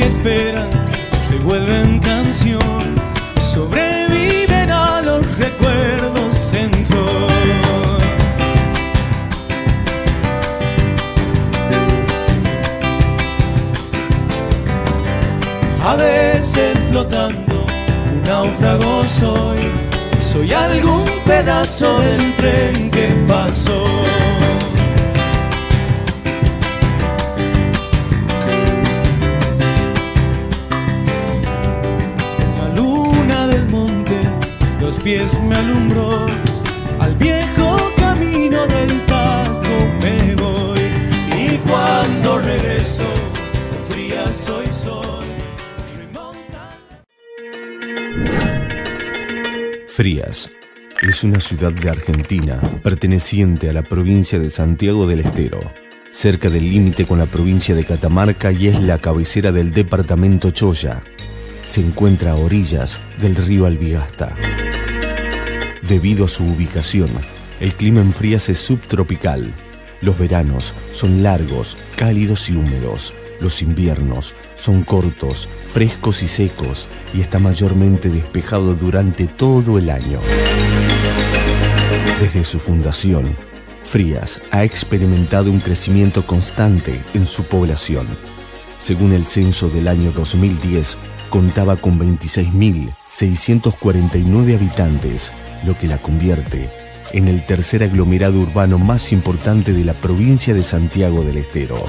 que esperan se vuelven canción, sobreviven a los recuerdos en flor. A veces flotando, un náufrago soy algún pedazo del tren que pasó. Los pies me alumbró, al viejo camino del taco me voy, y cuando regreso, fría soy sol, remonta. Frías es una ciudad de Argentina perteneciente a la provincia de Santiago del Estero, cerca del límite con la provincia de Catamarca, y es la cabecera del departamento Choya. Se encuentra a orillas del río Albigasta. Debido a su ubicación, el clima en Frías es subtropical. Los veranos son largos, cálidos y húmedos. Los inviernos son cortos, frescos y secos, y está mayormente despejado durante todo el año. Desde su fundación, Frías ha experimentado un crecimiento constante en su población. Según el censo del año 2010, contaba con 26.649 habitantes, lo que la convierte en el tercer aglomerado urbano más importante de la provincia de Santiago del Estero.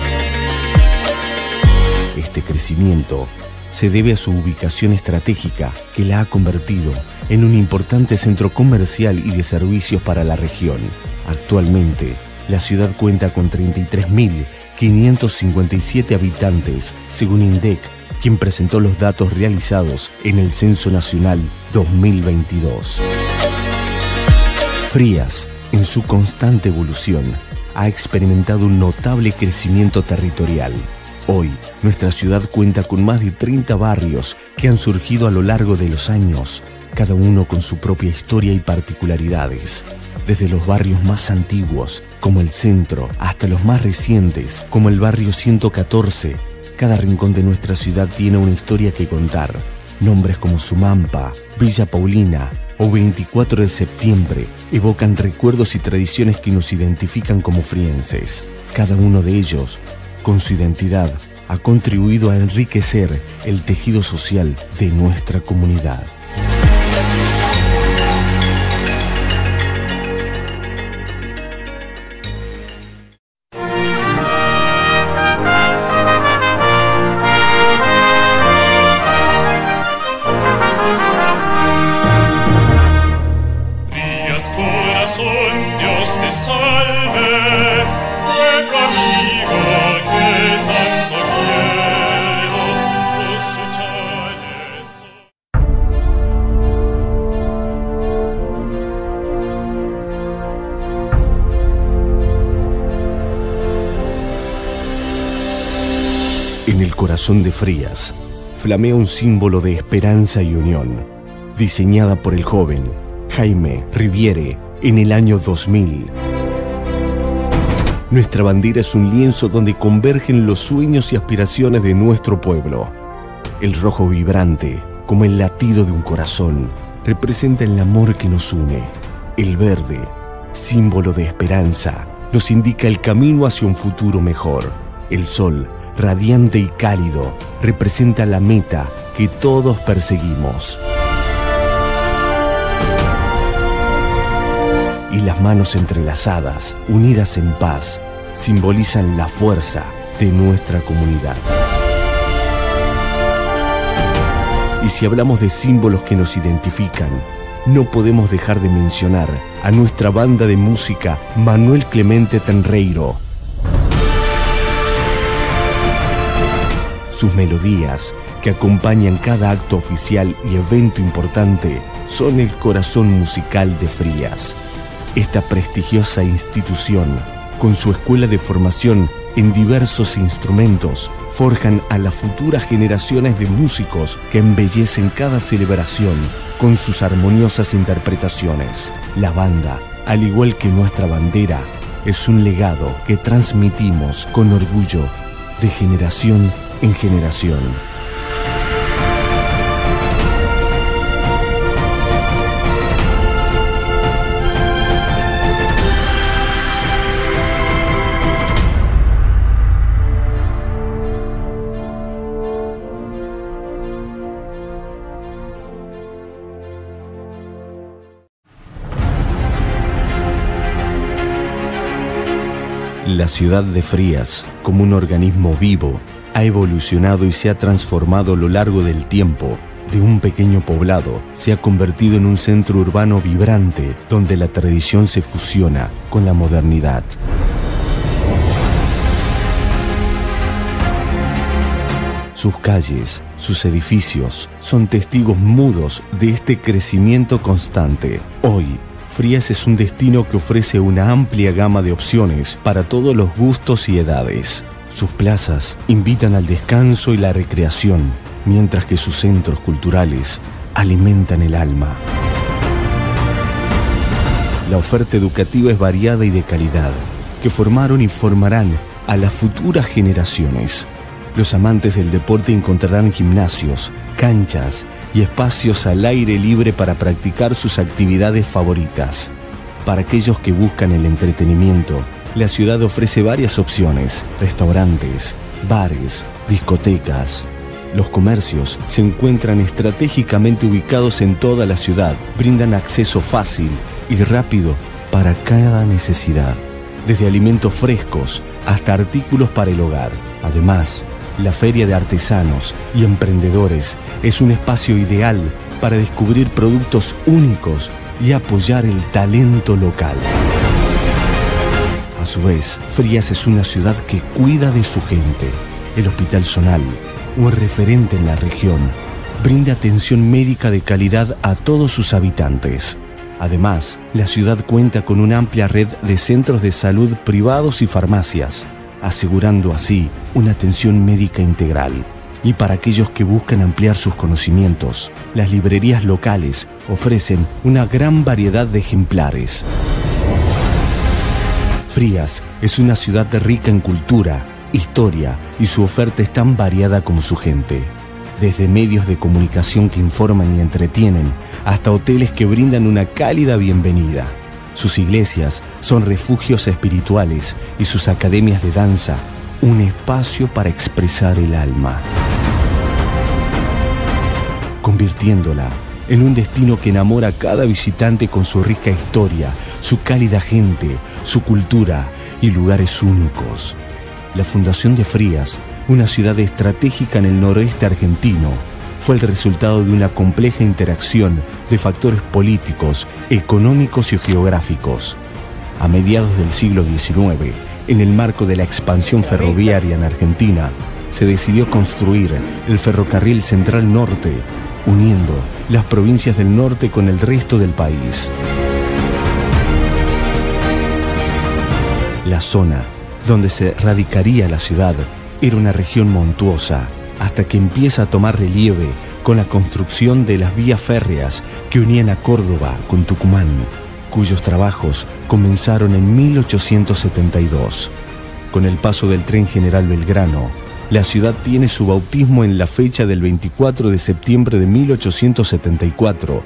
Este crecimiento se debe a su ubicación estratégica, que la ha convertido en un importante centro comercial y de servicios para la región. Actualmente, la ciudad cuenta con 33.557 habitantes, según INDEC, quien presentó los datos realizados en el Censo Nacional 2022. Frías, en su constante evolución, ha experimentado un notable crecimiento territorial. Hoy, nuestra ciudad cuenta con más de 30 barrios que han surgido a lo largo de los años, cada uno con su propia historia y particularidades. Desde los barrios más antiguos, como el Centro, hasta los más recientes, como el barrio 114, cada rincón de nuestra ciudad tiene una historia que contar. Nombres como Sumampa, Villa Paulina o 24 de septiembre evocan recuerdos y tradiciones que nos identifican como frienses. Cada uno de ellos, con su identidad, ha contribuido a enriquecer el tejido social de nuestra comunidad. En el corazón de Frías flamea un símbolo de esperanza y unión, diseñada por el joven Jaime Riviere en el año 2000. Nuestra bandera es un lienzo donde convergen los sueños y aspiraciones de nuestro pueblo. El rojo vibrante, como el latido de un corazón, representa el amor que nos une. El verde, símbolo de esperanza, nos indica el camino hacia un futuro mejor. El sol, radiante y cálido, representa la meta que todos perseguimos. Y las manos entrelazadas, unidas en paz, simbolizan la fuerza de nuestra comunidad. Y si hablamos de símbolos que nos identifican, no podemos dejar de mencionar a nuestra banda de música Manuel Clemente Tenreiro. Sus melodías, que acompañan cada acto oficial y evento importante, son el corazón musical de Frías. Esta prestigiosa institución, con su escuela de formación en diversos instrumentos, forjan a las futuras generaciones de músicos que embellecen cada celebración con sus armoniosas interpretaciones. La banda, al igual que nuestra bandera, es un legado que transmitimos con orgullo de generación en generación. La ciudad de Frías, como un organismo vivo, ha evolucionado y se ha transformado a lo largo del tiempo. De un pequeño poblado se ha convertido en un centro urbano vibrante donde la tradición se fusiona con la modernidad. Sus calles, sus edificios, son testigos mudos de este crecimiento constante. Hoy, Frías es un destino que ofrece una amplia gama de opciones para todos los gustos y edades. Sus plazas invitan al descanso y la recreación, mientras que sus centros culturales alimentan el alma. La oferta educativa es variada y de calidad, que formaron y formarán a las futuras generaciones. Los amantes del deporte encontrarán gimnasios, canchas y espacios al aire libre para practicar sus actividades favoritas. Para aquellos que buscan el entretenimiento, la ciudad ofrece varias opciones: restaurantes, bares, discotecas. Los comercios se encuentran estratégicamente ubicados en toda la ciudad, brindan acceso fácil y rápido para cada necesidad, desde alimentos frescos hasta artículos para el hogar. Además, la Feria de Artesanos y Emprendedores es un espacio ideal para descubrir productos únicos y apoyar el talento local. A su vez, Frías es una ciudad que cuida de su gente. El Hospital Zonal, un referente en la región, brinda atención médica de calidad a todos sus habitantes. Además, la ciudad cuenta con una amplia red de centros de salud privados y farmacias, asegurando así una atención médica integral. Y para aquellos que buscan ampliar sus conocimientos, las librerías locales ofrecen una gran variedad de ejemplares. Frías es una ciudad rica en cultura, historia, y su oferta es tan variada como su gente. Desde medios de comunicación que informan y entretienen, hasta hoteles que brindan una cálida bienvenida. Sus iglesias son refugios espirituales y sus academias de danza, un espacio para expresar el alma, convirtiéndola en un destino que enamora a cada visitante con su rica historia, su cálida gente, su cultura y lugares únicos. La fundación de Frías, una ciudad estratégica en el noroeste argentino, fue el resultado de una compleja interacción de factores políticos, económicos y geográficos. A mediados del siglo XIX, en el marco de la expansión ferroviaria en Argentina, se decidió construir el Ferrocarril Central Norte, uniendo las provincias del norte con el resto del país. La zona donde se radicaría la ciudad era una región montuosa, hasta que empieza a tomar relieve con la construcción de las vías férreas que unían a Córdoba con Tucumán, cuyos trabajos comenzaron en 1872. Con el paso del tren General Belgrano, la ciudad tiene su bautismo en la fecha del 24 de septiembre de 1874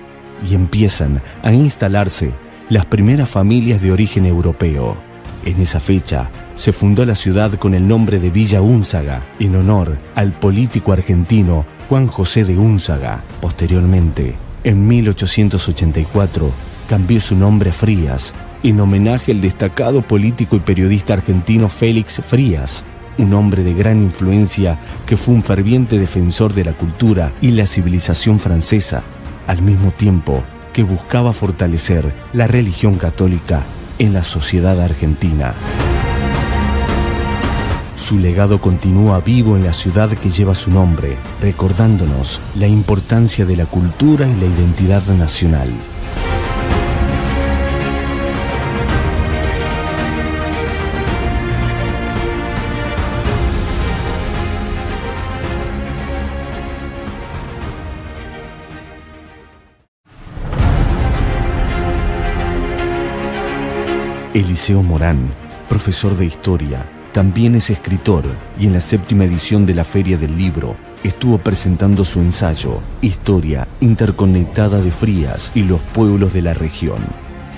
y empiezan a instalarse las primeras familias de origen europeo. En esa fecha se fundó la ciudad con el nombre de Villa Unzaga, en honor al político argentino Juan José de Unzaga. Posteriormente, en 1884, cambió su nombre a Frías, en homenaje al destacado político y periodista argentino Félix Frías, un hombre de gran influencia que fue un ferviente defensor de la cultura y la civilización francesa, al mismo tiempo que buscaba fortalecer la religión católica en la sociedad argentina. Su legado continúa vivo en la ciudad que lleva su nombre, recordándonos la importancia de la cultura y la identidad nacional. Eliseo Morán, profesor de historia, también es escritor y en la 7ª edición de la Feria del Libro estuvo presentando su ensayo Historia interconectada de Frías y los pueblos de la región.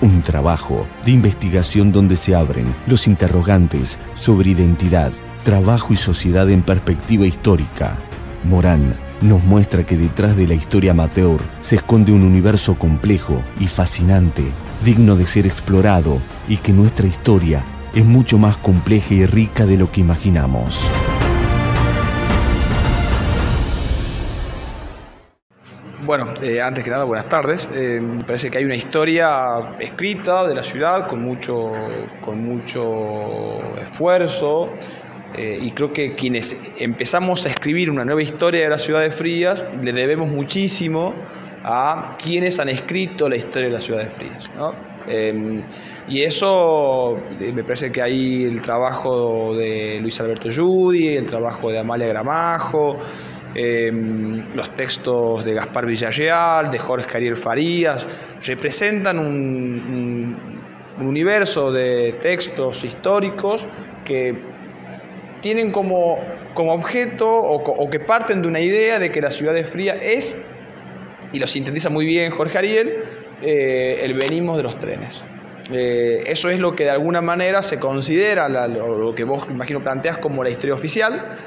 Un trabajo de investigación donde se abren los interrogantes sobre identidad, trabajo y sociedad en perspectiva histórica. Morán nos muestra que detrás de la historia amateur se esconde un universo complejo y fascinante, digno de ser explorado, y que nuestra historia es mucho más compleja y rica de lo que imaginamos. Bueno, antes que nada, buenas tardes. Me parece que hay una historia escrita de la ciudad con mucho esfuerzo, y creo que quienes empezamos a escribir una nueva historia de la ciudad de Frías le debemos muchísimo a quienes han escrito la historia de la ciudad de Frías, ¿no? Y eso me parece que ahí el trabajo de Luis Alberto Giudi, el trabajo de Amalia Gramajo, los textos de Gaspar Villarreal, de Jorge Ariel Farías, representan un universo de textos históricos que tienen como objeto o que parten de una idea de que la ciudad de Frías es, y lo sintetiza muy bien Jorge Ariel, el venimos de los trenes. Eso es lo que de alguna manera se considera, lo que vos imagino planteás como la historia oficial.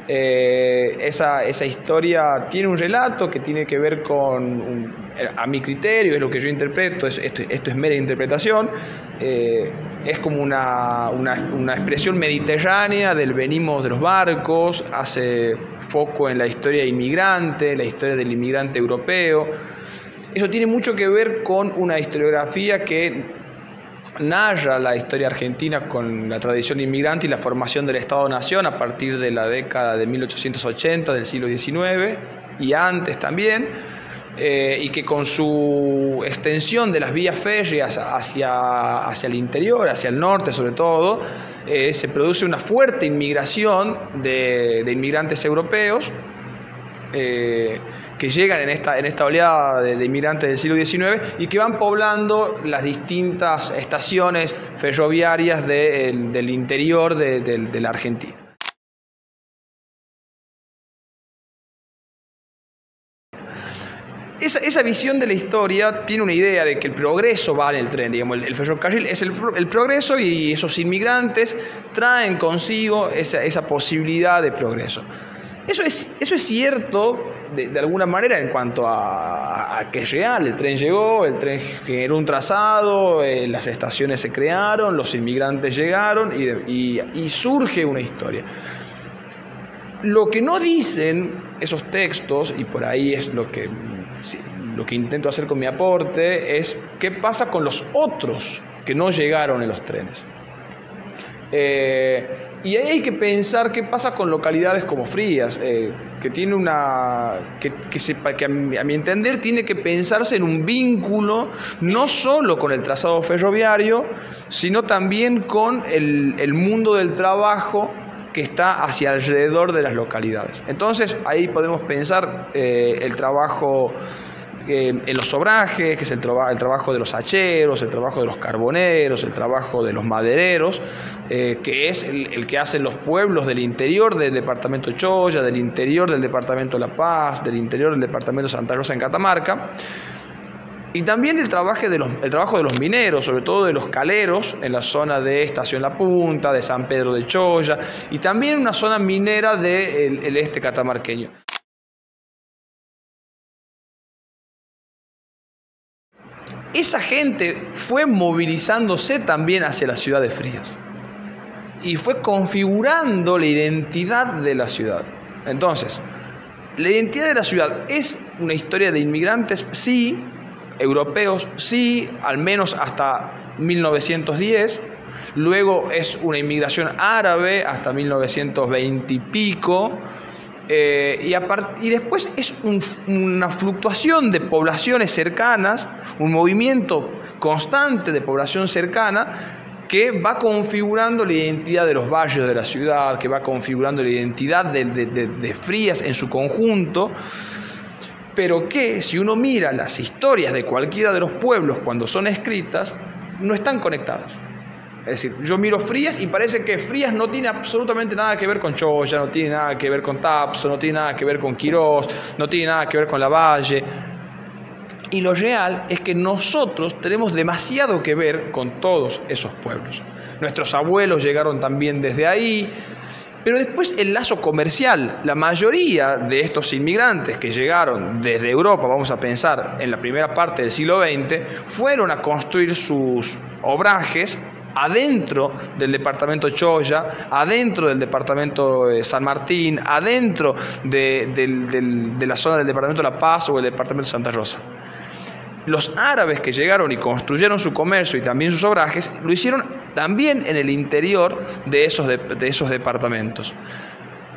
Esa historia tiene un relato que tiene que ver con, a mi criterio, es lo que yo interpreto, esto es mera interpretación, es como una expresión mediterránea del venimos de los barcos, hace foco en la historia inmigrante, la historia del inmigrante europeo. Eso tiene mucho que ver con una historiografía que narra la historia argentina con la tradición inmigrante y la formación del Estado-Nación a partir de la década de 1880 del siglo XIX y antes también, y que con su extensión de las vías férreas hacia el interior, hacia el norte sobre todo, se produce una fuerte inmigración de inmigrantes europeos, que llegan en esta oleada de inmigrantes del siglo XIX y que van poblando las distintas estaciones ferroviarias del interior de la Argentina. Esa visión de la historia tiene una idea de que el progreso va en el tren, digamos, el ferrocarril es el progreso, y esos inmigrantes traen consigo esa posibilidad de progreso. Eso es cierto de alguna manera en cuanto a que es real. El tren llegó, el tren generó un trazado, las estaciones se crearon, los inmigrantes llegaron y surge una historia. Lo que no dicen esos textos, y por ahí es lo que intento hacer con mi aporte, es qué pasa con los otros que no llegaron en los trenes. Y ahí hay que pensar qué pasa con localidades como Frías, que tiene que a mi entender tiene que pensarse en un vínculo no solo con el trazado ferroviario, sino también con el mundo del trabajo que está hacia alrededor de las localidades. Entonces ahí podemos pensar el trabajo en los obrajes, que es el trabajo de los hacheros, el trabajo de los carboneros, el trabajo de los madereros, que es el que hacen los pueblos del interior del departamento de Choya, del interior del departamento de La Paz, del interior del departamento de Santa Rosa en Catamarca, y también el trabajo de los mineros, sobre todo de los caleros, en la zona de Estación La Punta, de San Pedro de Choya, y también en una zona minera del este catamarqueño. Esa gente fue movilizándose también hacia la ciudad de Frías y fue configurando la identidad de la ciudad. Entonces, la identidad de la ciudad es una historia de inmigrantes, sí, europeos, sí, al menos hasta 1910. Luego es una inmigración árabe hasta 1920 y pico. Y después es una fluctuación de poblaciones cercanas, un movimiento constante de población cercana que va configurando la identidad de los barrios de la ciudad, que va configurando la identidad de Frías en su conjunto, pero que si uno mira las historias de cualquiera de los pueblos cuando son escritas, no están conectadas. Es decir, yo miro Frías y parece que Frías no tiene absolutamente nada que ver con Choya, no tiene nada que ver con Tapso, no tiene nada que ver con Quirós, no tiene nada que ver con Lavalle. Y lo real es que nosotros tenemos demasiado que ver con todos esos pueblos. Nuestros abuelos llegaron también desde ahí, pero después el lazo comercial, la mayoría de estos inmigrantes que llegaron desde Europa, vamos a pensar en la primera parte del siglo XX, fueron a construir sus obrajes adentro del departamento Choya, adentro del departamento San Martín, adentro de la zona del departamento La Paz o el departamento Santa Rosa. Los árabes que llegaron y construyeron su comercio y también sus obrajes, lo hicieron también en el interior de esos departamentos.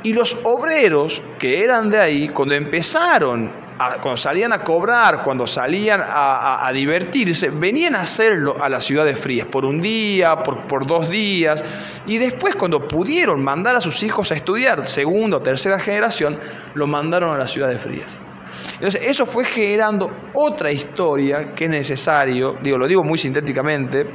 Y los obreros que eran de ahí, cuando salían a cobrar, cuando salían a divertirse, venían a hacerlo a la ciudad de Frías, por un día, por 2 días, y después cuando pudieron mandar a sus hijos a estudiar, segunda o tercera generación, lo mandaron a la ciudad de Frías. Entonces, eso fue generando otra historia que es necesario, lo digo muy sintéticamente,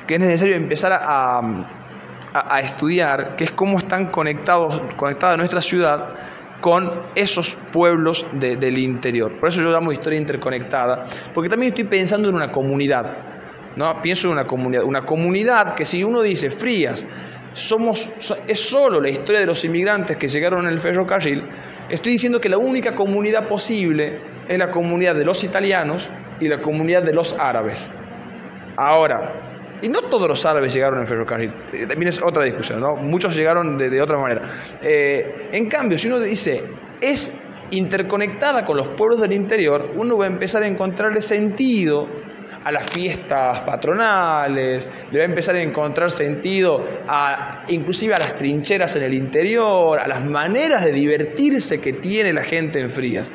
que es necesario empezar a estudiar, que es cómo están conectada nuestra ciudad con esos pueblos del interior. Por eso yo llamo historia interconectada, porque también estoy pensando en una comunidad, ¿no? Pienso en una comunidad que, si uno dice Frías, es solo la historia de los inmigrantes que llegaron en el ferrocarril, estoy diciendo que la única comunidad posible es la comunidad de los italianos y la comunidad de los árabes. Ahora, y no todos los árabes llegaron en el ferrocarril, también es otra discusión, ¿no? Muchos llegaron de otra manera. En cambio, si uno dice es interconectada con los pueblos del interior, uno va a empezar a encontrarle sentido a las fiestas patronales, le va a empezar a encontrar sentido inclusive a las trincheras en el interior, a las maneras de divertirse que tiene la gente en Frías.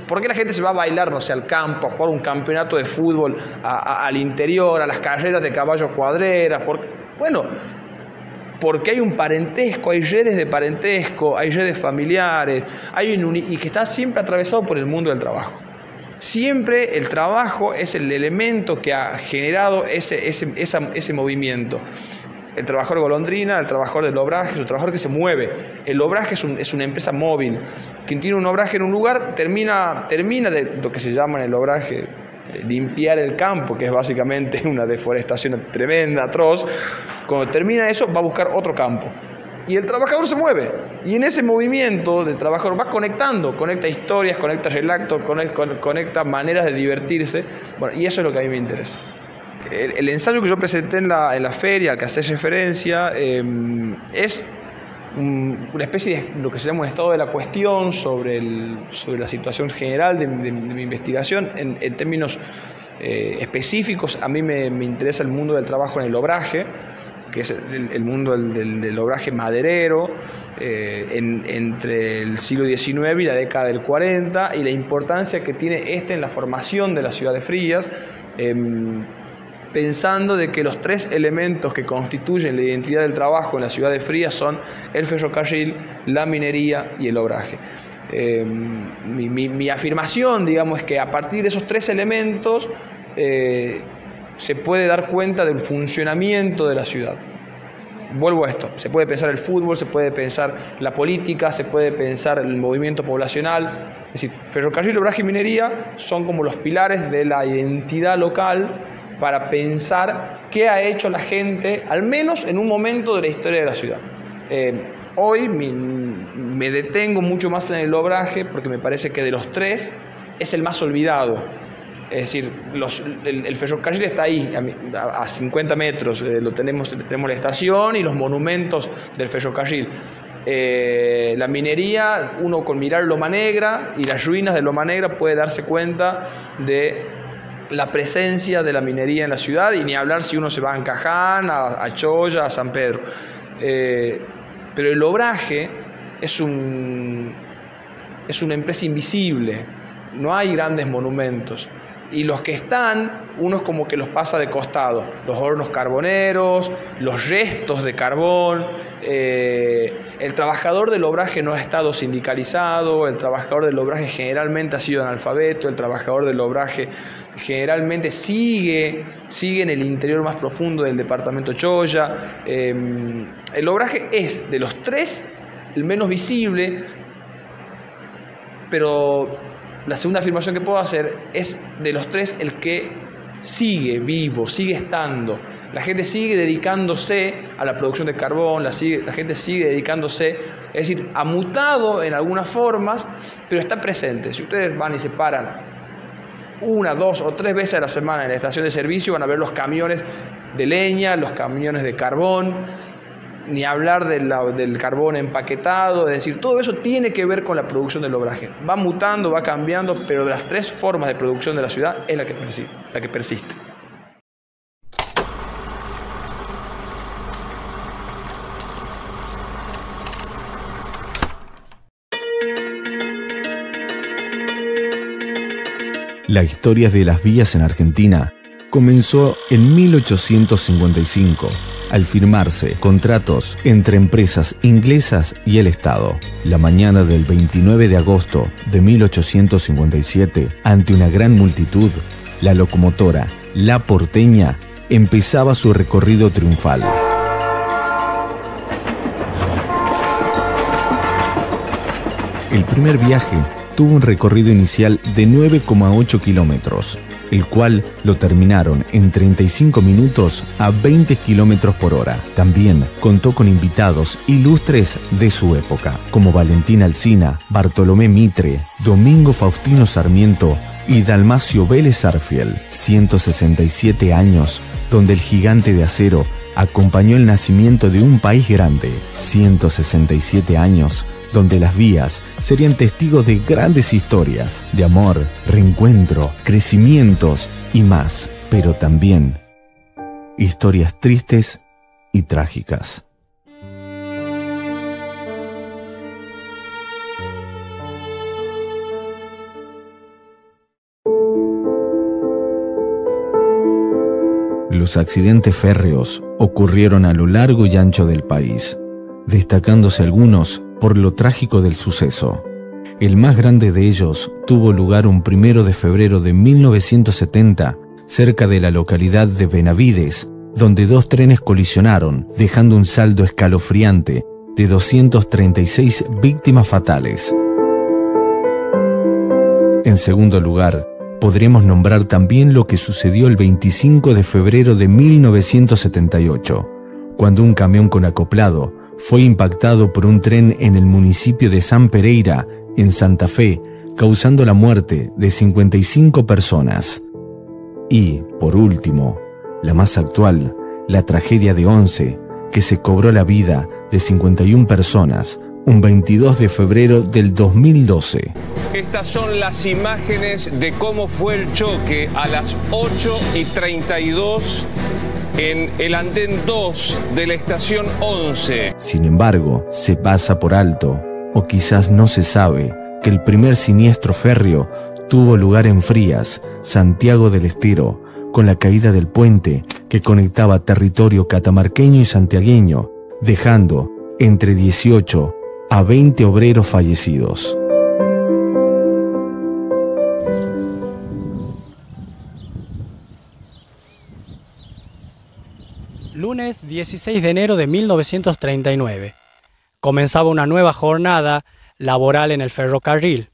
¿Por qué la gente se va a bailar, no sé, al campo, a jugar un campeonato de fútbol al interior, a las carreras de caballos cuadreras? Bueno, porque hay un parentesco, hay redes de parentesco, hay redes familiares, y que está siempre atravesado por el mundo del trabajo. Siempre el trabajo es el elemento que ha generado ese movimiento. El trabajador golondrina, el trabajador del obraje, es un trabajador que se mueve. El obraje es una empresa móvil. Quien tiene un obraje en un lugar termina de lo que se llama en el obraje limpiar el campo, que es básicamente una deforestación tremenda, atroz. Cuando termina eso, va a buscar otro campo. Y el trabajador se mueve. Y en ese movimiento del trabajador va conecta historias, conecta relatos, conecta maneras de divertirse. Bueno, y eso es lo que a mí me interesa. El ensayo que yo presenté en la feria, al que hace referencia, es una especie de lo que se llama un estado de la cuestión sobre la situación general de mi investigación. En términos específicos, a mí me interesa el mundo del trabajo en el obraje, que es el mundo del obraje maderero, entre el siglo XIX y la década del 40, y la importancia que tiene en la formación de la ciudad de Frías, pensando de que los 3 elementos que constituyen la identidad del trabajo en la ciudad de Frías son el ferrocarril, la minería y el obraje. Mi afirmación, digamos, es que a partir de esos 3 elementos se puede dar cuenta del funcionamiento de la ciudad. Vuelvo a esto, se puede pensar el fútbol, se puede pensar la política, se puede pensar el movimiento poblacional. Es decir, ferrocarril, obraje y minería son como los pilares de la identidad local para pensar qué ha hecho la gente, al menos en un momento de la historia de la ciudad. Hoy me detengo mucho más en el obraje porque me parece que de los 3 es el más olvidado. Es decir, el ferrocarril está ahí, a 50 metros, tenemos la estación y los monumentos del ferrocarril. La minería, uno con mirar Loma Negra y las ruinas de Loma Negra puede darse cuenta de la presencia de la minería en la ciudad, y ni hablar si uno se va a Caján, a Choya, a San Pedro. Pero el obraje es una empresa invisible, no hay grandes monumentos. Y los que están, uno es como que los pasa de costado. Los hornos carboneros, los restos de carbón. El trabajador del obraje no ha estado sindicalizado, el trabajador del obraje generalmente ha sido analfabeto, el trabajador del obraje generalmente sigue en el interior más profundo del departamento Choya. El obraje es, de los 3, el menos visible, pero la segunda afirmación que puedo hacer es, de los 3, el que sigue vivo, sigue estando. La gente sigue dedicándose a la producción de carbón, la gente sigue dedicándose, es decir, ha mutado en algunas formas, pero está presente. Si ustedes van y se paran 1, 2 o 3 veces a la semana en la estación de servicio, van a ver los camiones de leña, los camiones de carbón, ni hablar del carbón empaquetado, es decir, todo eso tiene que ver con la producción del obraje. Va mutando, va cambiando, pero de las tres formas de producción de la ciudad es la que persiste. La historia de las vías en Argentina comenzó en 1855, al firmarse contratos entre empresas inglesas y el Estado. La mañana del 29 de agosto de 1857, ante una gran multitud, la locomotora La Porteña empezaba su recorrido triunfal. El primer viaje tuvo un recorrido inicial de 9,8 kilómetros, el cual lo terminaron en 35 minutos a 20 kilómetros por hora. También contó con invitados ilustres de su época, como Valentín Alsina, Bartolomé Mitre, Domingo Faustino Sarmiento y Dalmacio Vélez Arfiel. 167 años donde el gigante de acero acompañó el nacimiento de un país grande. 167 años donde las vías serían testigos de grandes historias, de amor, reencuentro, crecimientos y más, pero también historias tristes y trágicas. Los accidentes férreos ocurrieron a lo largo y ancho del país, destacándose algunos por lo trágico del suceso. El más grande de ellos tuvo lugar un 1 de febrero de 1970, cerca de la localidad de Benavides, donde dos trenes colisionaron, dejando un saldo escalofriante de 236 víctimas fatales. En segundo lugar, podremos nombrar también lo que sucedió el 25 de febrero de 1978, cuando un camión con acoplado fue impactado por un tren en el municipio de San Pereira, en Santa Fe, causando la muerte de 55 personas. Y, por último, la más actual, la tragedia de Once, que se cobró la vida de 51 personas, un 22 de febrero del 2012. Estas son las imágenes de cómo fue el choque a las 8:32 en el andén 2 de la estación 11. Sin embargo, se pasa por alto, o quizás no se sabe, que el primer siniestro férreo tuvo lugar en Frías, Santiago del Estero, con la caída del puente que conectaba territorio catamarqueño y santiagueño, dejando entre 18 a 20 obreros fallecidos. Lunes 16 de enero de 1939. Comenzaba una nueva jornada laboral en el ferrocarril.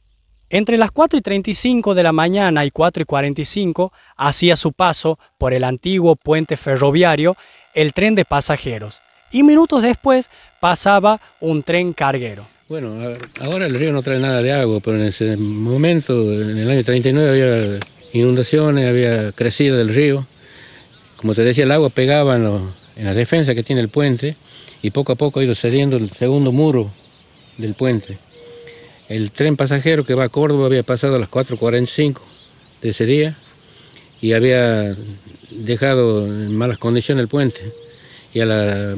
Entre las 4:35 de la mañana y 4:45 hacía su paso por el antiguo puente ferroviario el tren de pasajeros. Y minutos después pasaba un tren carguero. Bueno, ahora el río no trae nada de agua, pero en ese momento, en el año 39, había inundaciones, había crecido del río. Como te decía, el agua pegaba en la defensa que tiene el puente y poco a poco ha ido cediendo el segundo muro del puente. El tren pasajero que va a Córdoba había pasado a las 4:45 de ese día y había dejado en malas condiciones el puente. Y a las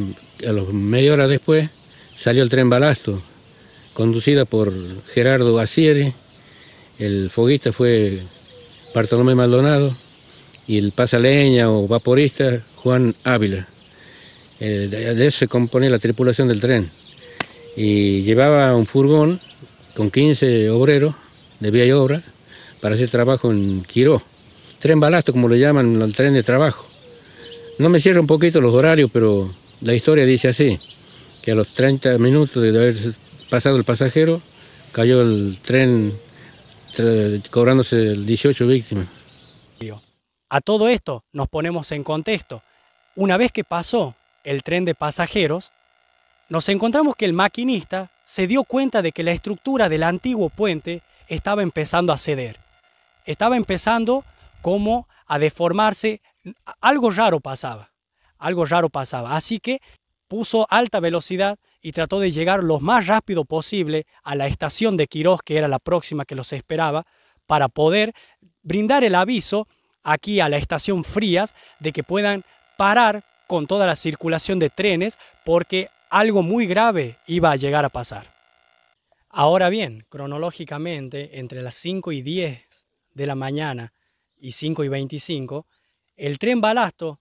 media hora después salió el tren Balasto, conducida por Gerardo Asieri. El foguista fue Bartolomé Maldonado y el pasaleña o vaporista Juan Ávila. De eso se componía la tripulación del tren. Y llevaba un furgón con 15 obreros de vía y obra para hacer trabajo en Quiró. Tren Balasto, como lo llaman, el tren de trabajo. No me cierro un poquito los horarios, pero la historia dice así, que a los 30 minutos de haber pasado el pasajero, cayó el tren cobrándose 18 víctimas. A todo esto nos ponemos en contexto. Una vez que pasó el tren de pasajeros, nos encontramos que el maquinista se dio cuenta de que la estructura del antiguo puente estaba empezando a ceder. Estaba empezando como a deformarse, algo raro pasaba. algo raro pasaba. Así que puso alta velocidad y trató de llegar lo más rápido posible a la estación de Quirós, que era la próxima que los esperaba, para poder brindar el aviso aquí a la estación Frías de que puedan parar con toda la circulación de trenes porque algo muy grave iba a llegar a pasar. Ahora bien, cronológicamente, entre las 5:10 de la mañana y 5:25, el tren Balasto,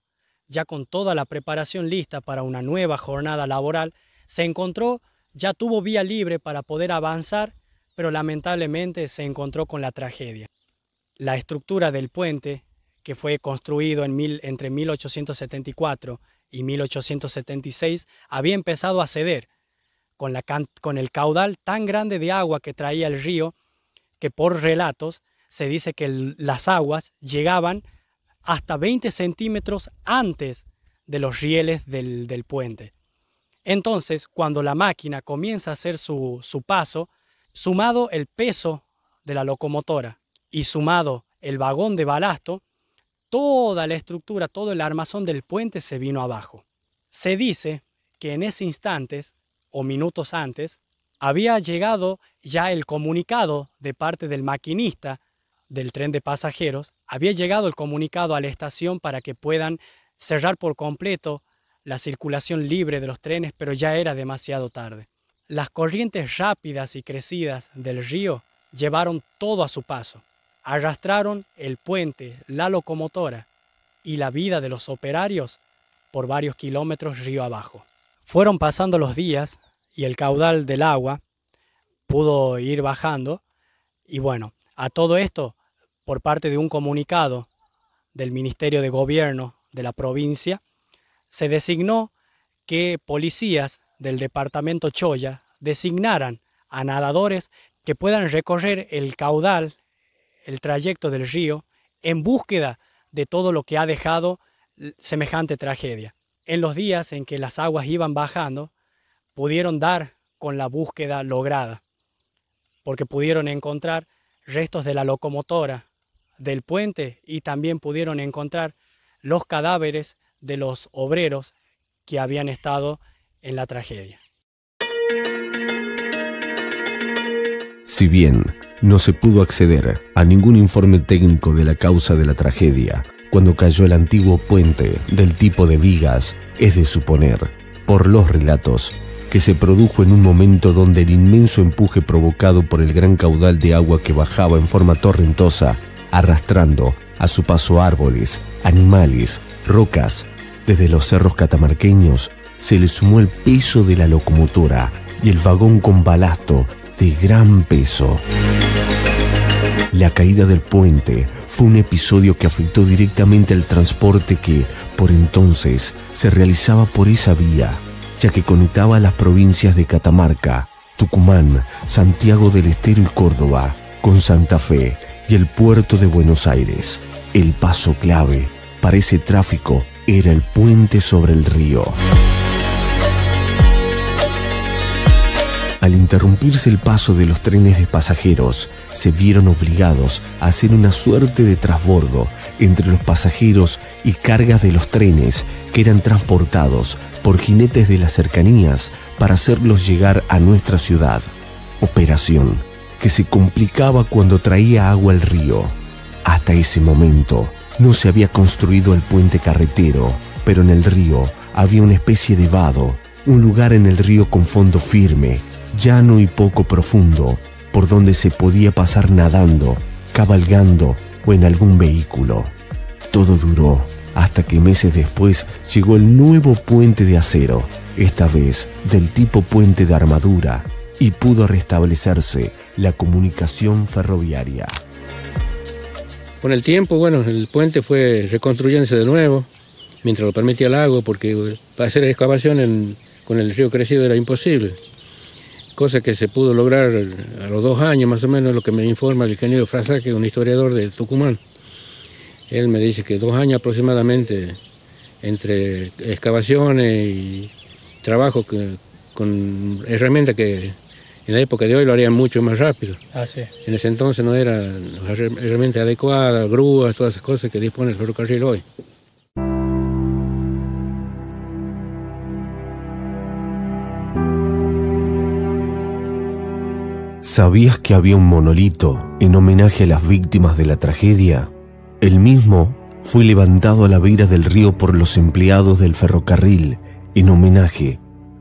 ya con toda la preparación lista para una nueva jornada laboral, se encontró, ya tuvo vía libre para poder avanzar, pero lamentablemente se encontró con la tragedia. La estructura del puente, que fue construido entre 1874 y 1876, había empezado a ceder con el caudal tan grande de agua que traía el río, que por relatos se dice que las aguas llegaban hasta 20 centímetros antes de los rieles del puente. Entonces, cuando la máquina comienza a hacer su paso, sumado el peso de la locomotora y sumado el vagón de balasto, toda la estructura, todo el armazón del puente se vino abajo. Se dice que en ese instante, o minutos antes, había llegado ya el comunicado de parte del maquinista del tren de pasajeros, había llegado el comunicado a la estación para que puedan cerrar por completo la circulación libre de los trenes, pero ya era demasiado tarde. Las corrientes rápidas y crecidas del río llevaron todo a su paso. Arrastraron el puente, la locomotora y la vida de los operarios por varios kilómetros río abajo. Fueron pasando los días y el caudal del agua pudo ir bajando y bueno, a todo esto, por parte de un comunicado del Ministerio de Gobierno de la provincia, se designó que policías del departamento Choya designaran a nadadores que puedan recorrer el caudal, el trayecto del río, en búsqueda de todo lo que ha dejado semejante tragedia. En los días en que las aguas iban bajando, pudieron dar con la búsqueda lograda, porque pudieron encontrar restos de la locomotora, del puente, y también pudieron encontrar los cadáveres de los obreros que habían estado en la tragedia. Si bien no se pudo acceder a ningún informe técnico de la causa de la tragedia, cuando cayó el antiguo puente del tipo de vigas, es de suponer, por los relatos, que se produjo en un momento donde el inmenso empuje provocado por el gran caudal de agua que bajaba en forma torrentosa, arrastrando a su paso árboles, animales, rocas, desde los cerros catamarqueños, se le sumó el peso de la locomotora y el vagón con balasto de gran peso. La caída del puente fue un episodio que afectó directamente al transporte que, por entonces, se realizaba por esa vía, ya que conectaba a las provincias de Catamarca, Tucumán, Santiago del Estero y Córdoba, con Santa Fe y el puerto de Buenos Aires. El paso clave para ese tráfico era el puente sobre el río. Al interrumpirse el paso de los trenes de pasajeros, se vieron obligados a hacer una suerte de trasbordo entre los pasajeros y cargas de los trenes que eran transportados por jinetes de las cercanías para hacerlos llegar a nuestra ciudad. Operación que se complicaba cuando traía agua al río. Hasta ese momento no se había construido el puente carretero, pero en el río había una especie de vado, un lugar en el río con fondo firme, llano y poco profundo, por donde se podía pasar nadando, cabalgando o en algún vehículo. Todo duró hasta que meses después llegó el nuevo puente de acero, esta vez del tipo puente de armadura, y pudo restablecerse la comunicación ferroviaria. Con el tiempo, bueno, el puente fue reconstruyéndose de nuevo, mientras lo permitía el agua, porque para hacer excavación con el río crecido era imposible. Cosa que se pudo lograr a los 2 años más o menos, lo que me informa el ingeniero Frasaque, un historiador de Tucumán. Él me dice que 2 años aproximadamente entre excavaciones y trabajo con herramientas que en la época de hoy lo harían mucho más rápido. Sí. En ese entonces no eran herramientas adecuadas, grúas, todas esas cosas que dispone el ferrocarril hoy. ¿Sabías que había un monolito en homenaje a las víctimas de la tragedia? El mismo fue levantado a la vera del río por los empleados del ferrocarril en homenaje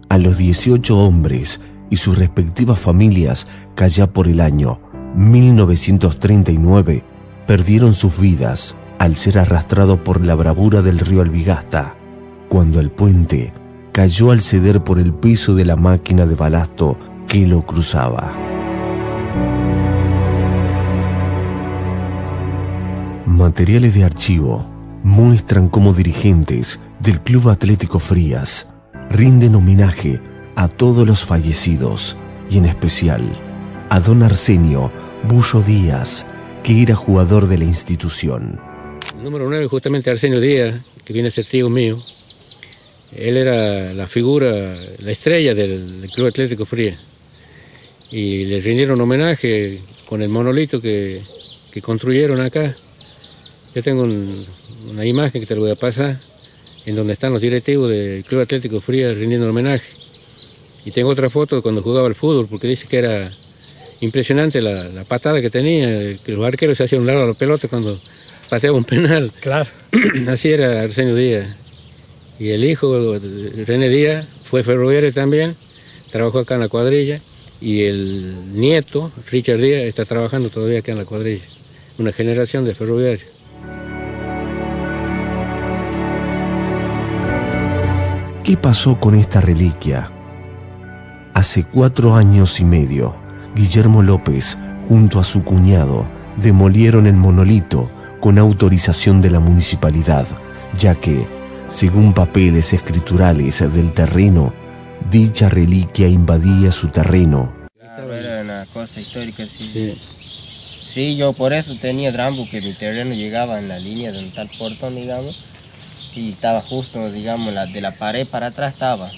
a los 18 hombres y sus respectivas familias que allá por el año 1939 perdieron sus vidas al ser arrastrado por la bravura del río Albigasta, cuando el puente cayó al ceder por el peso de la máquina de balasto que lo cruzaba. Materiales de archivo muestran cómo dirigentes del Club Atlético Frías rinden homenaje a todos los fallecidos y en especial a don Arsenio Bullo Díaz, que era jugador de la institución. El número 9, justamente Arsenio Díaz, que viene a ser tío mío. Él era la figura, la estrella del Club Atlético Frías. Y le rindieron homenaje con el monolito que construyeron acá. Yo tengo una imagen que te lo voy a pasar, en donde están los directivos del Club Atlético Frías rindiendo homenaje. Y tengo otra foto de cuando jugaba al fútbol, porque dice que era impresionante la patada que tenía, que los arqueros se hacían un lado a la pelota cuando pateaba un penal. Claro. Así era Arsenio Díaz. Y el hijo, René Díaz, fue ferroviario también, trabajó acá en la cuadrilla. Y el nieto, Richard Díaz, está trabajando todavía acá en la cuadrilla. Una generación de ferroviarios. ¿Qué pasó con esta reliquia? Hace 4 años y medio, Guillermo López, junto a su cuñado, demolieron el monolito con autorización de la municipalidad, ya que, según papeles escriturales del terreno, dicha reliquia invadía su terreno. Claro, era una cosa histórica, sí. Sí, yo por eso tenía trampo, que mi terreno llegaba en la línea donde está el portón, digamos, y estaba justo, digamos, de la pared para atrás estaba.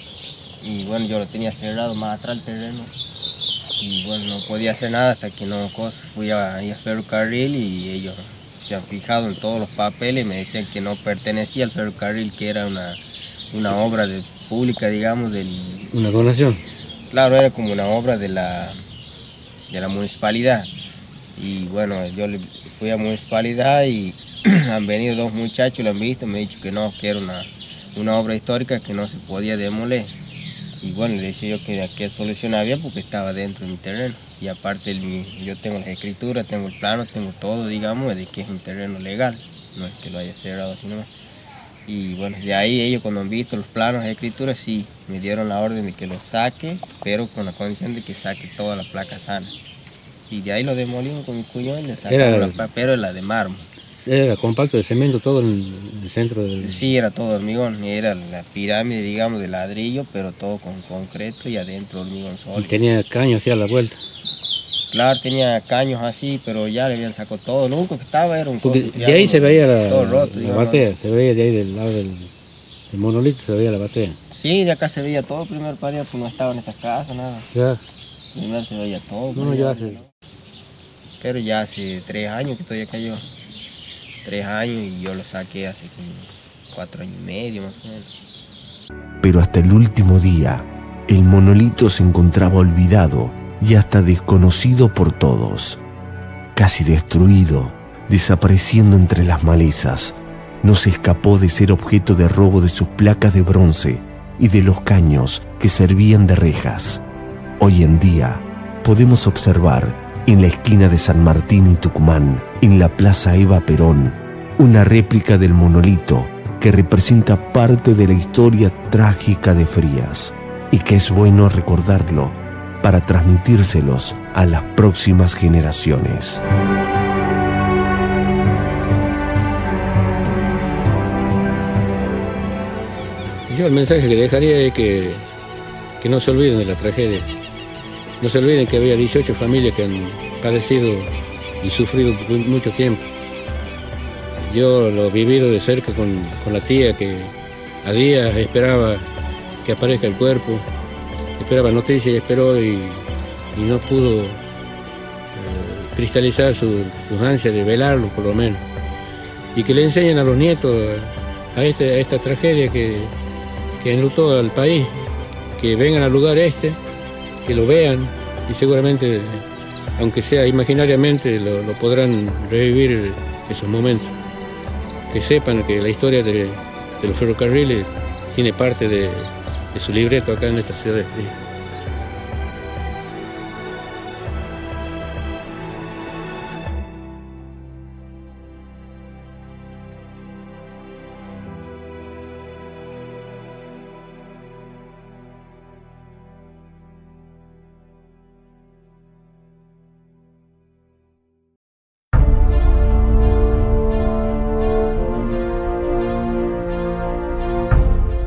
Y bueno, yo lo tenía cerrado más atrás el terreno. Y bueno, no podía hacer nada hasta que no fui a ferrocarril y ellos se han fijado en todos los papeles y me decían que no pertenecía al ferrocarril, que era una obra pública, digamos, ¿Una donación? Claro, era como una obra de la municipalidad. Y bueno, yo fui a la municipalidad y han venido 2 muchachos, lo han visto, me han dicho que no, que era una obra histórica que no se podía demoler. Y bueno, le decía yo que qué solución había porque estaba dentro de mi terreno. Y aparte yo tengo las escrituras, tengo el plano, tengo todo, digamos, de que es un terreno legal. No es que lo haya cerrado así nomás. Y bueno, de ahí ellos cuando han visto los planos, las escrituras, sí, me dieron la orden de que lo saque, pero con la condición de que saque toda la placa sana. Y de ahí lo demolimos con mi cuñado y le sacamos la placa, pero la de mármol. ¿Era compacto de cemento todo en el centro del...? Sí, era todo hormigón, era la pirámide, digamos, de ladrillo, pero todo con concreto y adentro hormigón sólido. ¿Y tenía caños así a la vuelta? Claro, tenía caños así, pero ya le habían sacado todo. Lo único que estaba era un coso de ahí se veía la digamos, batea, se veía de ahí del lado del monolito, se veía la batea. Sí, de acá se veía todo primero para allá, pues no estaban esas casas, nada. Ya. Primero se veía todo. No, ya hace... Pero ya hace 3 años que estoy acá yo. 3 años y yo lo saqué hace 4 años y medio más o menos. Pero hasta el último día, el monolito se encontraba olvidado y hasta desconocido por todos. Casi destruido, desapareciendo entre las malezas, no se escapó de ser objeto de robo de sus placas de bronce y de los caños que servían de rejas. Hoy en día, podemos observar en la esquina de San Martín y Tucumán, en la Plaza Eva Perón, una réplica del monolito que representa parte de la historia trágica de Frías y que es bueno recordarlo para transmitírselos a las próximas generaciones. Yo el mensaje que dejaría es que no se olviden de la tragedia. No se olviden que había 18 familias que han padecido y sufrido por mucho tiempo. Yo lo he vivido de cerca con la tía que a días esperaba que aparezca el cuerpo, esperaba noticias y esperó y no pudo cristalizar sus ansias de velarlo por lo menos. Y que le enseñen a los nietos a esta tragedia que enlutó al país, que vengan al lugar que lo vean y seguramente aunque sea imaginariamente, lo podrán revivir esos momentos. Que sepan que la historia de los ferrocarriles tiene parte de su libreto acá en esta ciudad de Frías.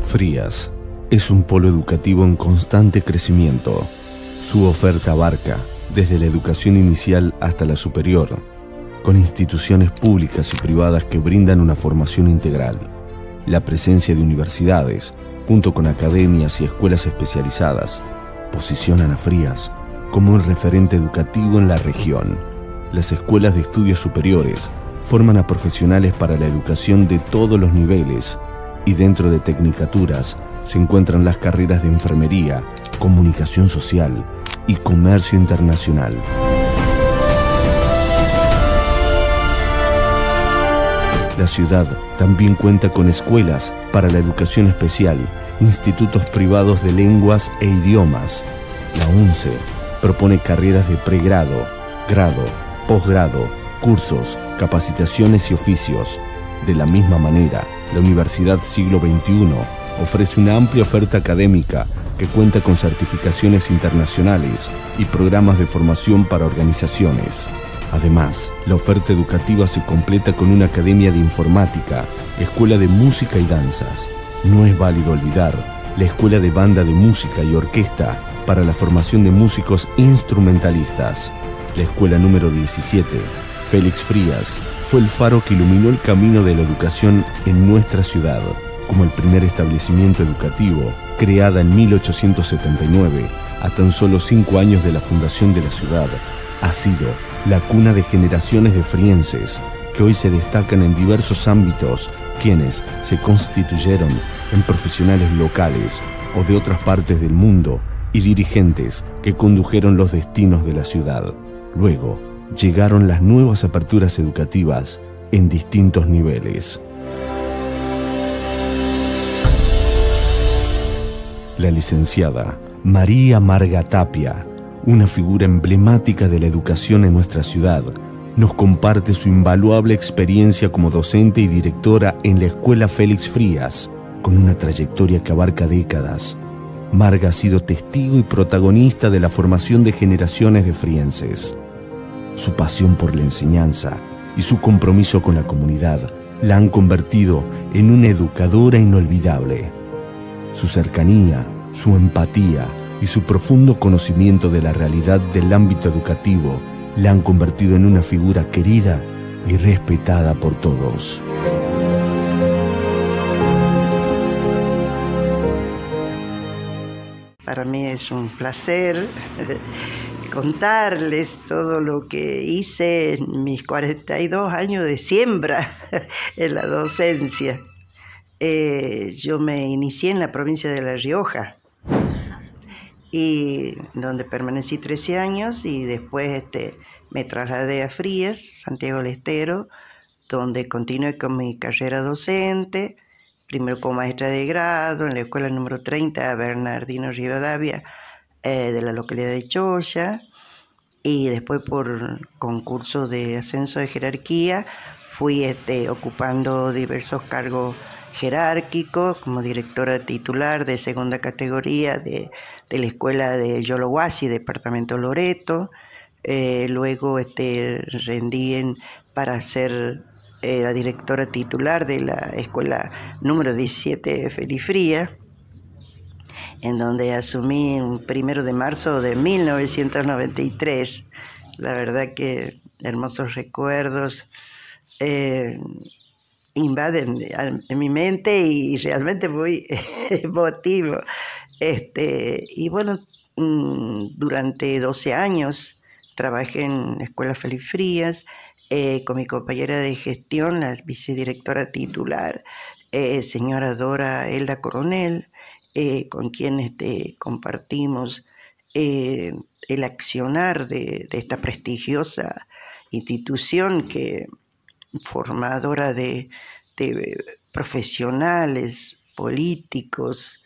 Frías es un polo educativo en constante crecimiento. Su oferta abarca desde la educación inicial hasta la superior, con instituciones públicas y privadas que brindan una formación integral. La presencia de universidades, junto con academias y escuelas especializadas, posicionan a Frías como un referente educativo en la región. Las escuelas de estudios superiores forman a profesionales para la educación de todos los niveles, y dentro de tecnicaturas se encuentran las carreras de enfermería, comunicación social y comercio internacional. La ciudad también cuenta con escuelas para la educación especial, institutos privados de lenguas e idiomas. La UNCE propone carreras de pregrado, grado, posgrado, cursos, capacitaciones y oficios. De la misma manera, la Universidad Siglo XXI ofrece una amplia oferta académica que cuenta con certificaciones internacionales y programas de formación para organizaciones. Además, la oferta educativa se completa con una academia de informática, escuela de música y danzas. No es válido olvidar la escuela de banda de música y orquesta para la formación de músicos instrumentalistas. La escuela número 17, Félix Frías, fue el faro que iluminó el camino de la educación en nuestra ciudad. Como el primer establecimiento educativo, creada en 1879, a tan solo 5 años de la fundación de la ciudad, ha sido la cuna de generaciones de frienses que hoy se destacan en diversos ámbitos, quienes se constituyeron en profesionales locales o de otras partes del mundo y dirigentes que condujeron los destinos de la ciudad. Luego, llegaron las nuevas aperturas educativas en distintos niveles. La licenciada María Marga Tapia, una figura emblemática de la educación en nuestra ciudad, nos comparte su invaluable experiencia como docente y directora en la Escuela Félix Frías, con una trayectoria que abarca décadas. Marga ha sido testigo y protagonista de la formación de generaciones de frienses. Su pasión por la enseñanza y su compromiso con la comunidad la han convertido en una educadora inolvidable. Su cercanía, su empatía y su profundo conocimiento de la realidad del ámbito educativo la han convertido en una figura querida y respetada por todos. Para mí es un placer contarles todo lo que hice en mis 42 años de siembra en la docencia. Yo me inicié en la provincia de La Rioja, y donde permanecí 13 años y después me trasladé a Frías, Santiago del Estero, donde continué con mi carrera docente, primero como maestra de grado en la escuela número 30 Bernardino Rivadavia de la localidad de Choya, y después por concurso de ascenso de jerarquía fui ocupando diversos cargos jerárquicos como directora titular de segunda categoría de la escuela de Yolohuasi, departamento Loreto. Luego rendí para ser la directora titular de la escuela número 17 Félix Frías, en donde asumí un 1 de marzo de 1993. La verdad que hermosos recuerdos invaden en mi mente y realmente muy emotivo. Y bueno, durante 12 años trabajé en la Escuela Félix Frías con mi compañera de gestión, la vicedirectora titular, señora Dora Elda Coronel, con quien compartimos el accionar de esta prestigiosa institución que formadora de profesionales, políticos,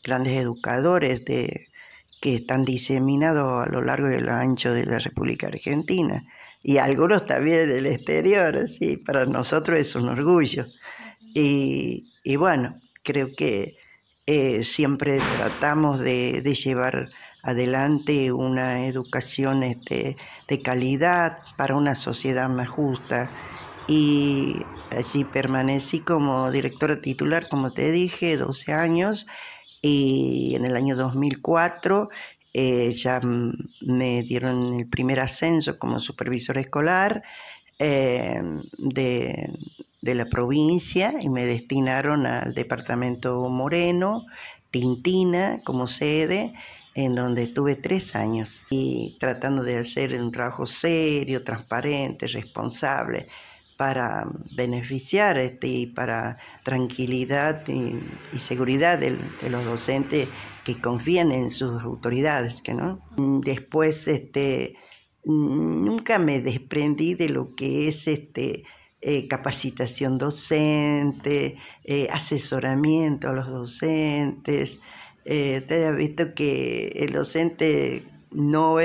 grandes educadores que están diseminados a lo largo y a lo ancho de la República Argentina, y algunos también del exterior, así para nosotros es un orgullo. Y bueno, creo que siempre tratamos de llevar adelante una educación de calidad para una sociedad más justa. Y allí permanecí como directora titular, como te dije, 12 años, y en el año 2004 ya me dieron el primer ascenso como supervisora escolar de la provincia y me destinaron al departamento Moreno, Tintina, como sede, en donde estuve 3 años y tratando de hacer un trabajo serio, transparente, responsable, para beneficiar y para tranquilidad y seguridad de los docentes que confían en sus autoridades, ¿no? Después nunca me desprendí de lo que es capacitación docente, asesoramiento a los docentes. Usted ha visto que el docente no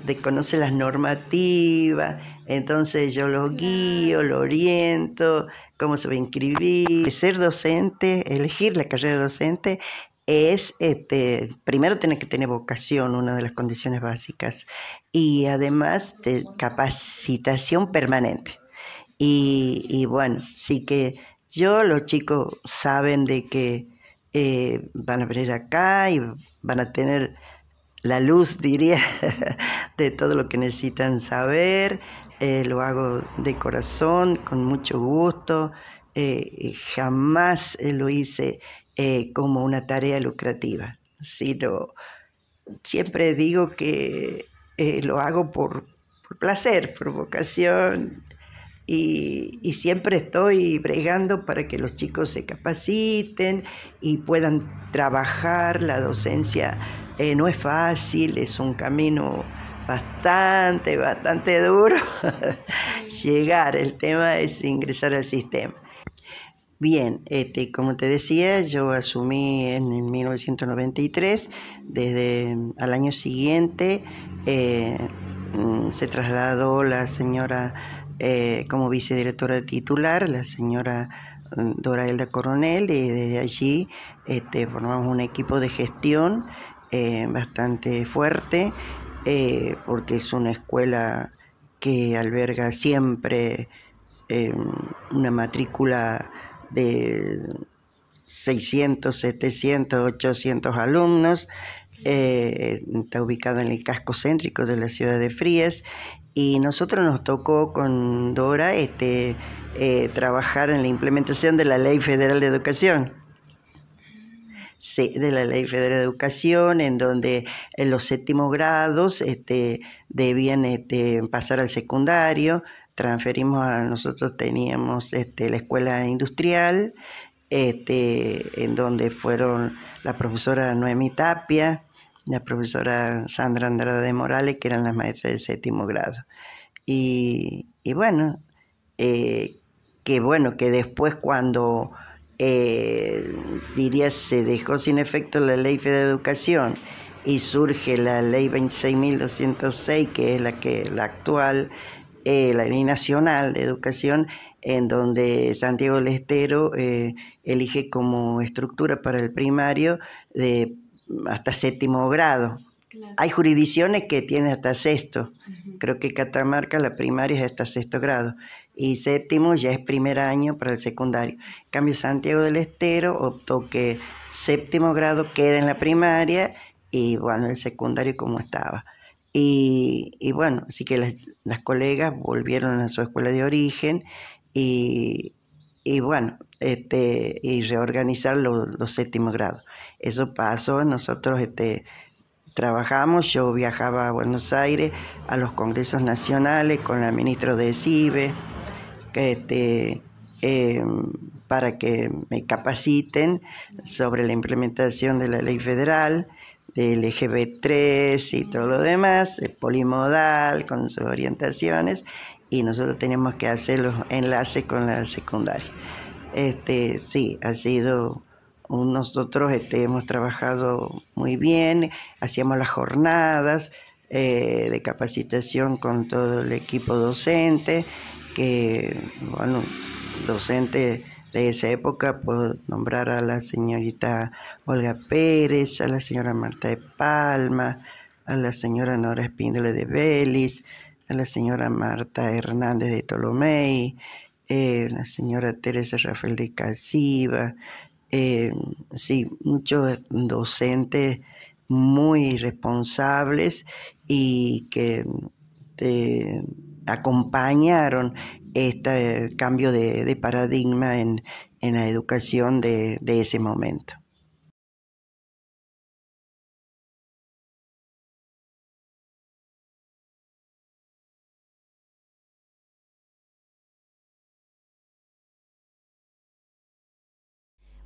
desconoce las normativas, entonces yo lo guío, lo oriento, cómo se va a inscribir. Ser docente, elegir la carrera docente, es, primero tener que tener vocación, una de las condiciones básicas, y además de capacitación permanente. Y bueno, sí que los chicos saben de que van a venir acá y van a tener la luz, diría, de todo lo que necesitan saber. Lo hago de corazón, con mucho gusto. Jamás lo hice como una tarea lucrativa, sino siempre digo que lo hago por placer, por vocación, y siempre estoy bregando para que los chicos se capaciten y puedan trabajar. La docencia no es fácil, es un camino bastante duro llegar. El tema es ingresar al sistema. Bien, como te decía, yo asumí en 1993. Desde al año siguiente se trasladó la señora como vicedirectora titular, la señora Dora Elda Coronel, y desde allí formamos un equipo de gestión bastante fuerte, porque es una escuela que alberga siempre una matrícula de 600, 700, 800 alumnos. Está ubicada en el casco céntrico de la ciudad de Frías, y nosotros nos tocó con Dora trabajar en la implementación de la Ley Federal de Educación. Sí, de la Ley Federal de Educación, en donde en los séptimos grados debían pasar al secundario. Nosotros teníamos la escuela industrial, en donde fueron la profesora Noemí Tapia, la profesora Sandra Andrade Morales, que eran las maestras de séptimo grado. Y bueno, que después, cuando diría se dejó sin efecto la Ley Federal de Educación y surge la Ley 26.206, que es la actual, la Ley Nacional de Educación, en donde Santiago del Estero elige como estructura para el primario de hasta séptimo grado. Claro. Hay jurisdicciones que tienen hasta sexto. Creo que Catamarca la primaria es hasta sexto grado y séptimo ya es primer año para el secundario. En cambio, Santiago del Estero optó que séptimo grado quede en la primaria y bueno, el secundario como estaba. Y bueno, así que las colegas volvieron a su escuela de origen y bueno, y reorganizar los séptimos grados. Eso pasó. Nosotros trabajamos, yo viajaba a Buenos Aires a los congresos nacionales con la ministra de CIBE, para que me capaciten sobre la implementación de la ley federal, del LGB3 y todo lo demás, polimodal, con sus orientaciones, y nosotros teníamos que hacer los enlaces con la secundaria. Sí, ha sido... Nosotros hemos trabajado muy bien, hacíamos las jornadas de capacitación con todo el equipo docente, que, bueno, docente de esa época, puedo nombrar a la señorita Olga Pérez, a la señora Marta de Palma, a la señora Nora Espíndola de Vélez, a la señora Marta Hernández de Tolomei, la señora Teresa Rafael de Casiva, sí, muchos docentes muy responsables y que acompañaron este cambio de paradigma en la educación de ese momento.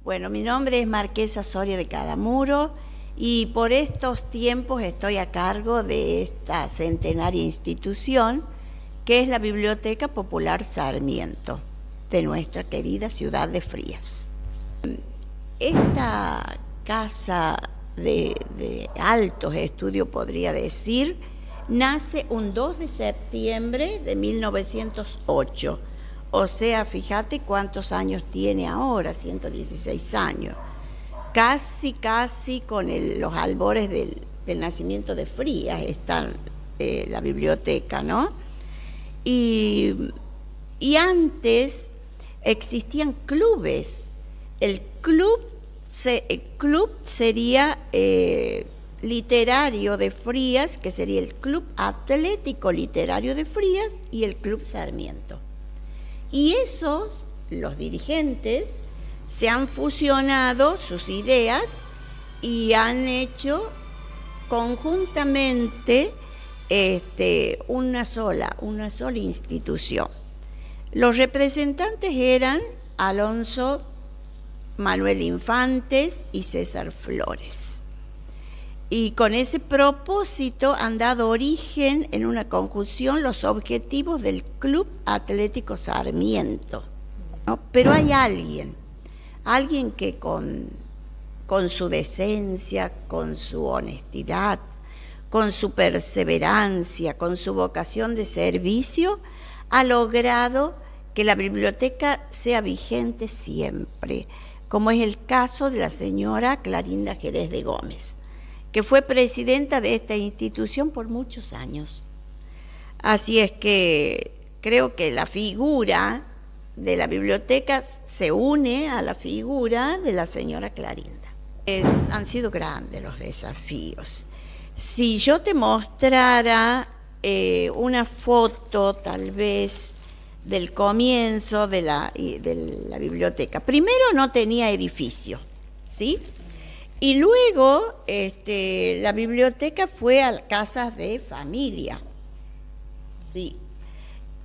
Bueno, mi nombre es Marquesa Soria de Cadamuro y por estos tiempos estoy a cargo de esta centenaria institución que es la Biblioteca Popular Sarmiento de nuestra querida ciudad de Frías. Esta casa de altos estudios, podría decir, nace un 2 de septiembre de 1908. O sea, fíjate cuántos años tiene ahora, 116 años. Casi con los albores del nacimiento de Frías está la biblioteca, ¿no? Y antes existían clubes. El club sería literario de Frías, que sería el Club Atlético Literario de Frías y el Club Sarmiento. Y esos, los dirigentes, se han fusionado sus ideas y han hecho conjuntamente una sola institución. Los representantes eran Alonso Manuel Infantes y César Flores. Y con ese propósito han dado origen en una conjunción los objetivos del Club Atlético Sarmiento, ¿no? Pero hay alguien que con su decencia, con su honestidad, con su perseverancia, con su vocación de servicio, ha logrado que la biblioteca sea vigente siempre, como es el caso de la señora Clarinda Jerez de Gómez, que fue presidenta de esta institución por muchos años. Así es que creo que la figura de la biblioteca se une a la figura de la señora Clarinda. Han sido grandes los desafíos. Si yo te mostrara una foto tal vez del comienzo de la biblioteca. Primero no tenía edificio, ¿sí? Y luego la biblioteca fue a casas de familia, ¿sí?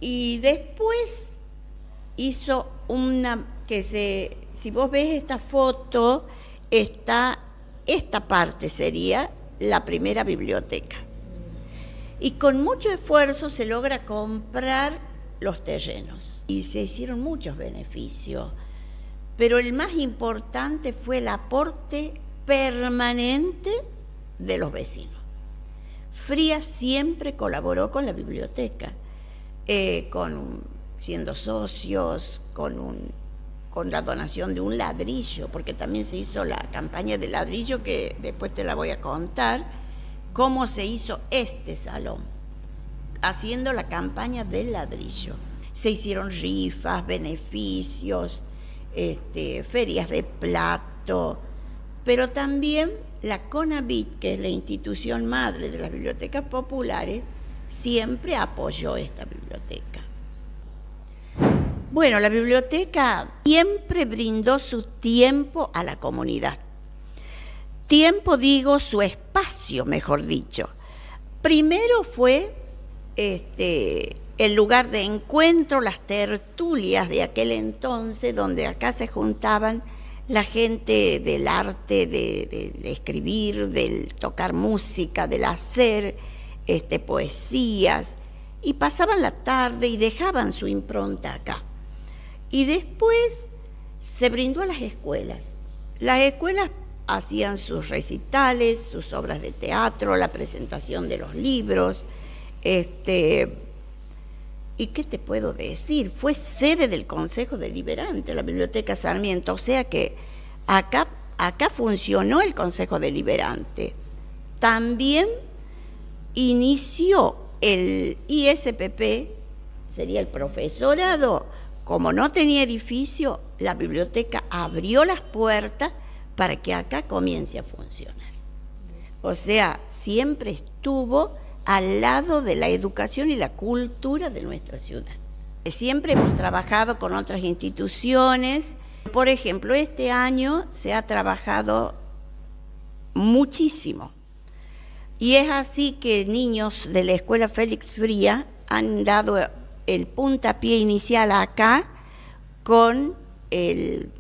Y después hizo si vos ves esta foto, esta parte sería la primera biblioteca. Y con mucho esfuerzo se logra comprar los terrenos y se hicieron muchos beneficios, pero el más importante fue el aporte permanente de los vecinos. Frías siempre colaboró con la biblioteca, siendo socios, con la donación de un ladrillo, porque también se hizo la campaña de ladrillo, que después te la voy a contar, cómo se hizo este salón, haciendo la campaña del ladrillo. Se hicieron rifas, beneficios, ferias de plato, pero también la CONAVIT, que es la institución madre de las bibliotecas populares, siempre apoyó esta biblioteca. Bueno, la biblioteca siempre brindó su tiempo a la comunidad. Tiempo, digo, su espacio, mejor dicho. Primero fue el lugar de encuentro, las tertulias de aquel entonces, donde acá se juntaban la gente del arte, de escribir, del tocar música, del hacer poesías, y pasaban la tarde y dejaban su impronta acá. Y después se brindó a las escuelas. Las escuelas hacían sus recitales, sus obras de teatro, la presentación de los libros. ¿Y qué te puedo decir? Fue sede del Consejo Deliberante, la Biblioteca Sarmiento, o sea que acá funcionó el Consejo Deliberante. También inició el ISPP, sería el profesorado. Como no tenía edificio, la biblioteca abrió las puertas para que acá comience a funcionar. O sea, siempre estuvo al lado de la educación y la cultura de nuestra ciudad. Siempre hemos trabajado con otras instituciones. Por ejemplo, este año se ha trabajado muchísimo. Y es así que niños de la Escuela Félix Fría han dado el puntapié inicial acá con el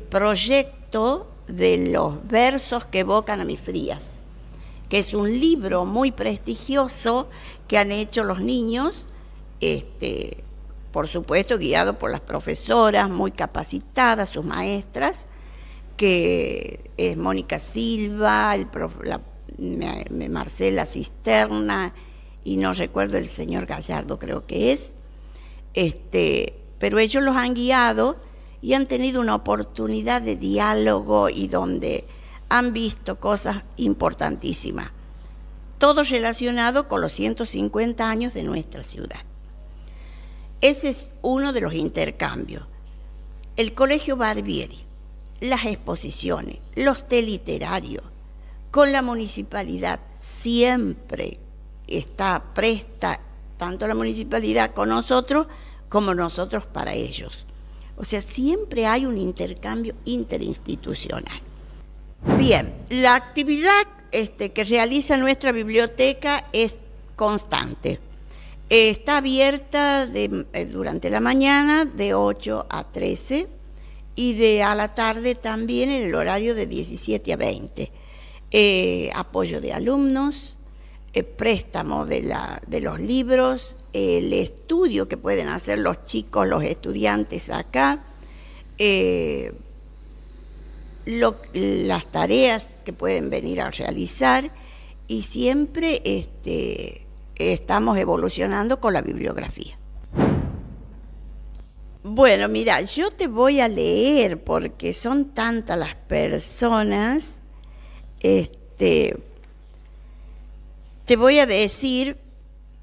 proyecto de los versos que evocan a mis Frías, que es un libro muy prestigioso que han hecho los niños, por supuesto guiado por las profesoras muy capacitadas, sus maestras, que es Mónica Silva, Marcela Cisterna, y no recuerdo el señor Gallardo, creo que es, pero ellos los han guiado y han tenido una oportunidad de diálogo y donde han visto cosas importantísimas, todo relacionado con los 150 años de nuestra ciudad. Ese es uno de los intercambios. El Colegio Barbieri, las exposiciones, los té literarios, con la municipalidad siempre está presta, tanto la municipalidad con nosotros como nosotros para ellos. O sea, siempre hay un intercambio interinstitucional. Bien, la actividad que realiza nuestra biblioteca es constante. Está abierta durante la mañana de 8 a 13 y a la tarde también en el horario de 17 a 20. Apoyo de alumnos, préstamo de los libros, el estudio que pueden hacer los chicos, los estudiantes acá, las tareas que pueden venir a realizar, y siempre estamos evolucionando con la bibliografía. Bueno, mira, yo te voy a leer porque son tantas las personas. Te voy a decir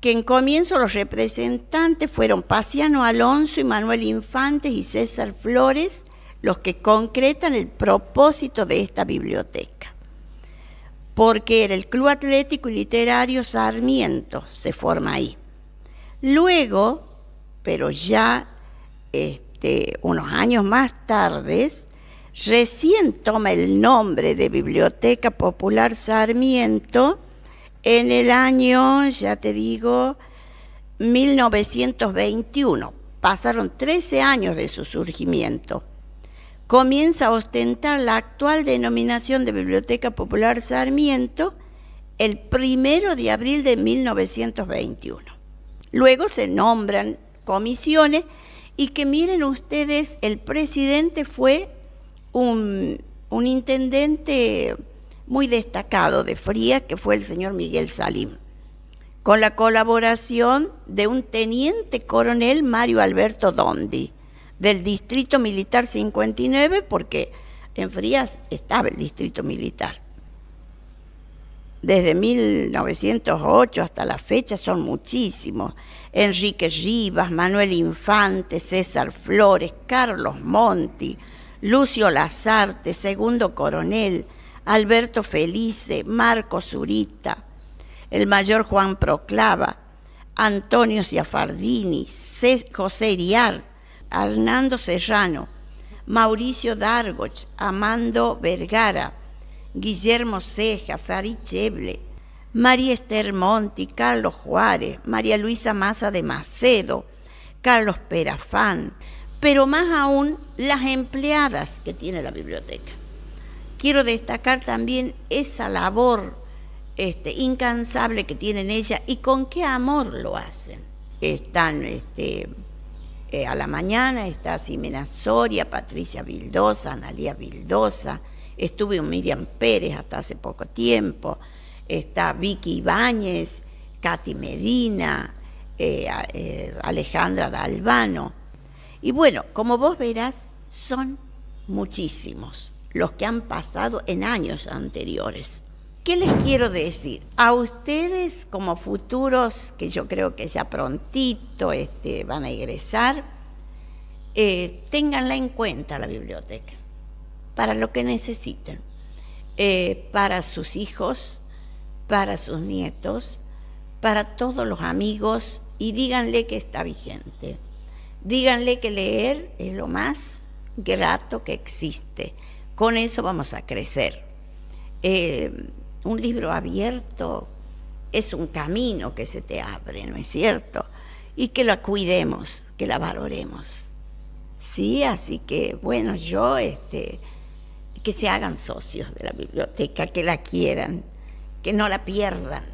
que en comienzo los representantes fueron Paciano Alonso y Manuel Infantes y César Flores, los que concretan el propósito de esta biblioteca, porque era el Club Atlético y Literario Sarmiento, se forma ahí. Luego, pero ya unos años más tarde, recién toma el nombre de Biblioteca Popular Sarmiento en el año, ya te digo, 1921. Pasaron 13 años de su surgimiento. Comienza a ostentar la actual denominación de Biblioteca Popular Sarmiento el 1 de abril de 1921. Luego se nombran comisiones y que miren ustedes, el presidente fue un intendente muy destacado de Frías, que fue el señor Miguel Salim, con la colaboración de un teniente coronel, Mario Alberto Dondi, del Distrito Militar 59, porque en Frías estaba el Distrito Militar. Desde 1908 hasta la fecha son muchísimos. Enrique Rivas, Manuel Infante, César Flores, Carlos Monti, Lucio Lazarte, segundo coronel, Alberto Felice, Marco Zurita, el mayor Juan Proclava, Antonio Ciafardini, José Iriart, Hernando Serrano, Mauricio Dargoch, Amando Vergara, Guillermo Ceja, Farid Cheble, María Esther Monti, Carlos Juárez, María Luisa Maza de Macedo, Carlos Perafán, pero más aún las empleadas que tiene la biblioteca. Quiero destacar también esa labor incansable que tienen ellas y con qué amor lo hacen. Están a la mañana, está Ximena Soria, Patricia Vildosa, Analía Vildosa, estuve Miriam Pérez hasta hace poco tiempo, está Vicky Ibáñez, Katy Medina, Alejandra Dalvano. Y bueno, como vos verás, son muchísimos los que han pasado en años anteriores. ¿Qué les quiero decir? A ustedes como futuros, que yo creo que ya prontito van a egresar, ténganla en cuenta la biblioteca, para lo que necesiten, para sus hijos, para sus nietos, para todos los amigos, y díganle que está vigente. Díganle que leer es lo más grato que existe. Con eso vamos a crecer. Un libro abierto es un camino que se te abre, ¿no es cierto? Y que la cuidemos, que la valoremos. Sí, así que, bueno, yo, que se hagan socios de la biblioteca, que la quieran, que no la pierdan.